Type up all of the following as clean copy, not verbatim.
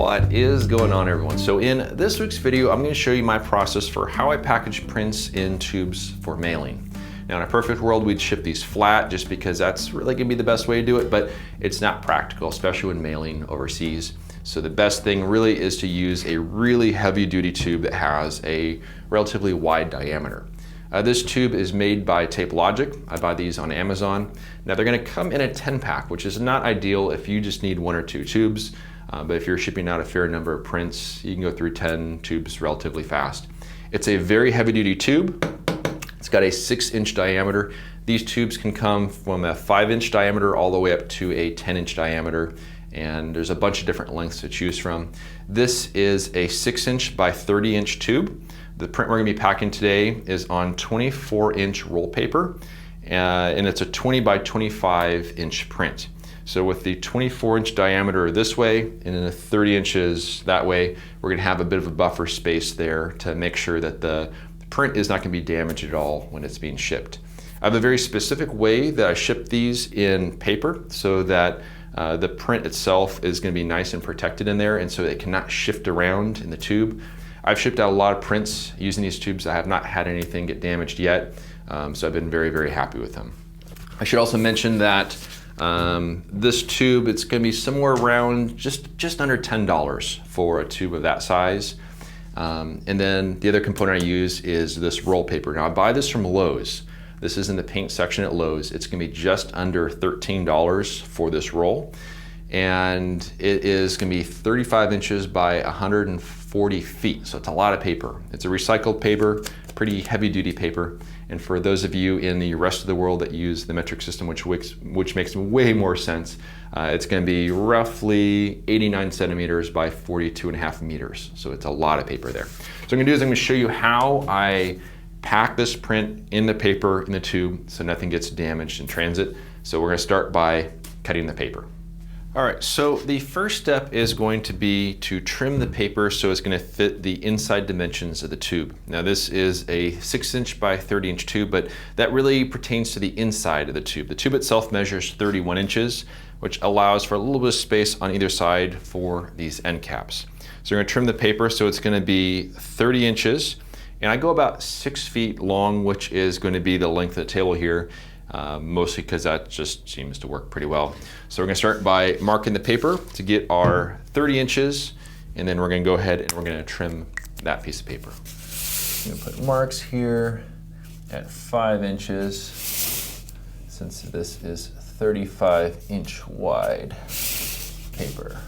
What is going on, everyone? So in this week's video, I'm going to show you my process for how I package prints in tubes for mailing. Now in a perfect world, we'd ship these flat just because that's really going to be the best way to do it, but it's not practical, especially when mailing overseas. So the best thing really is to use a really heavy duty tube that has a relatively wide diameter. This tube is made by Tape Logic. I buy these on Amazon. Now they're going to come in a 10-pack, which is not ideal if you just need 1 or 2 tubes. But if you're shipping out a fair number of prints, you can go through 10 tubes relatively fast. It's a very heavy-duty tube. It's got a 6-inch diameter. These tubes can come from a 5-inch diameter all the way up to a 10-inch diameter, and there's a bunch of different lengths to choose from. This is a 6-inch by 30-inch tube. The print we're going to be packing today is on 24-inch roll paper, and it's a 20 by 25-inch print. So with the 24-inch diameter this way and then the 30 inches that way, we're going to have a bit of a buffer space there to make sure that the print is not going to be damaged at all when it's being shipped. I have a very specific way that I ship these in paper so that the print itself is going to be nice and protected in there, and so it cannot shift around in the tube. I've shipped out a lot of prints using these tubes. I have not had anything get damaged yet, so I've been very, very happy with them. I should also mention that this tube, it's going to be somewhere around just under $10 for a tube of that size. And then the other component I use is this roll paper. Now I buy this from Lowe's. This is in the paint section at Lowe's. It's going to be just under $13 for this roll. And it is going to be 35 inches by 140 feet. So it's a lot of paper. It's a recycled paper, pretty heavy duty paper. And for those of you in the rest of the world that use the metric system, which makes way more sense, it's going to be roughly 89 centimeters by 42.5 meters. So it's a lot of paper there. So what I'm going to do is I'm going to show you how I pack this print in the paper in the tube so nothing gets damaged in transit. So we're going to start by cutting the paper. All right, so the first step is going to be to trim the paper so it's going to fit the inside dimensions of the tube. Now this is a 6-inch by 30-inch tube, but that really pertains to the inside of the tube. The tube itself measures 31 inches, which allows for a little bit of space on either side for these end caps. So we're going to trim the paper so it's going to be 30 inches, and I go about 6 feet long, which is going to be the length of the table here. Mostly because that just seems to work pretty well. So we're going to start by marking the paper to get our 30 inches, and then we're going to go ahead and we're going to trim that piece of paper. I'm going to put marks here at 5 inches, since this is 35-inch wide paper.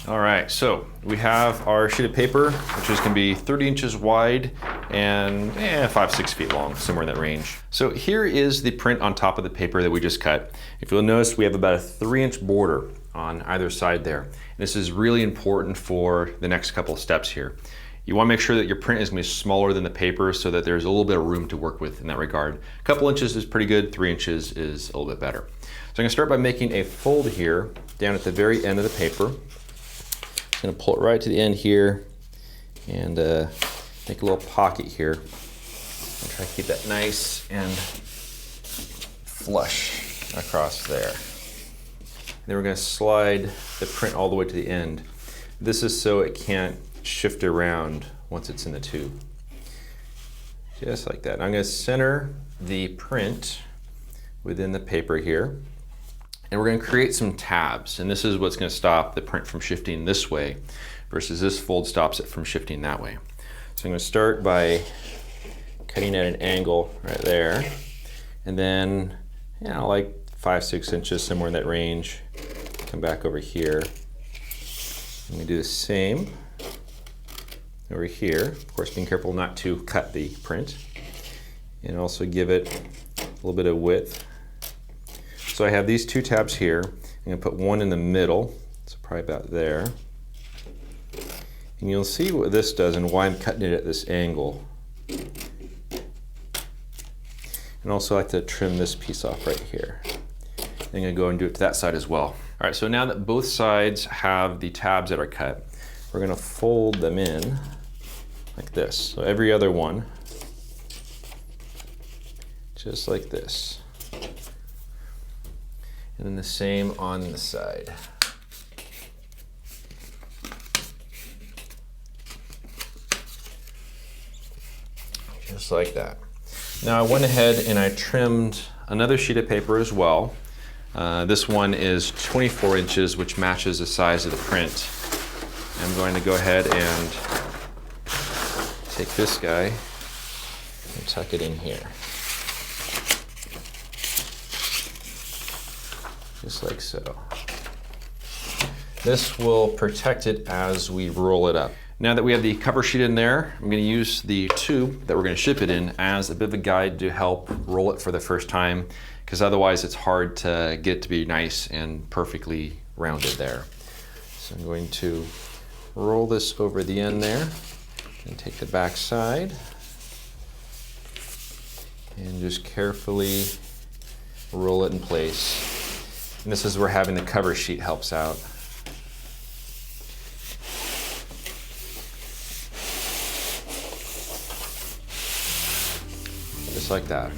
All right, so we have our sheet of paper, which is going to be 30 inches wide and 5-6 feet long, somewhere in that range. So here is the print on top of the paper that we just cut. If you'll notice, we have about a 3-inch border on either side there. And this is really important for the next couple of steps here. You want to make sure that your print is going to be smaller than the paper so that there's a little bit of room to work with in that regard. A couple inches is pretty good, 3 inches is a little bit better. So I'm going to start by making a fold here down at the very end of the paper. I'm going to pull it right to the end here and make a little pocket here and try to keep that nice and flush across there. Then we're going to slide the print all the way to the end. This is so it can't shift around once it's in the tube. Just like that. And I'm going to center the print within the paper here. And we're going to create some tabs, and this is what's going to stop the print from shifting this way versus this fold stops it from shifting that way. So I'm going to start by cutting at an angle right there, and then like 5-6 inches, somewhere in that range. Come back over here. And we do the same over here. Of course, being careful not to cut the print, and also give it a little bit of width. So I have these 2 tabs here. I'm going to put one in the middle, so probably about there. And you'll see what this does and why I'm cutting it at this angle. And also I like to trim this piece off right here. I'm going to go and do it to that side as well. All right, so now that both sides have the tabs that are cut, we're going to fold them in like this. So every other one just like this. And then the same on the side. Just like that. Now I went ahead and I trimmed another sheet of paper as well. This one is 24 inches, which matches the size of the print. I'm going to go ahead and take this guy and tuck it in here. Just like so. This will protect it as we roll it up. Now that we have the cover sheet in there, I'm going to use the tube that we're going to ship it in as a bit of a guide to help roll it for the first time, because otherwise it's hard to get it to be nice and perfectly rounded there. So I'm going to roll this over the end there and take the back side and just carefully roll it in place. And this is where having the cover sheet helps out. Just like that.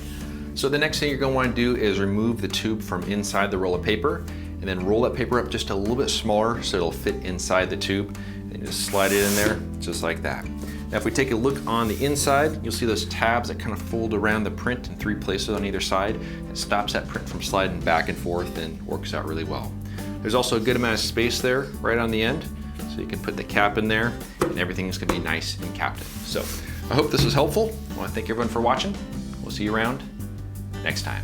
So the next thing you're going to want to do is remove the tube from inside the roll of paper, and then roll that paper up just a little bit smaller so it'll fit inside the tube, and just slide it in there just like that. Now if we take a look on the inside, you'll see those tabs that kind of fold around the print in 3 places on either side. It stops that print from sliding back and forth and works out really well. There's also a good amount of space there right on the end, so you can put the cap in there and everything's going to be nice and captive. So I hope this was helpful. I want to thank everyone for watching. We'll see you around next time.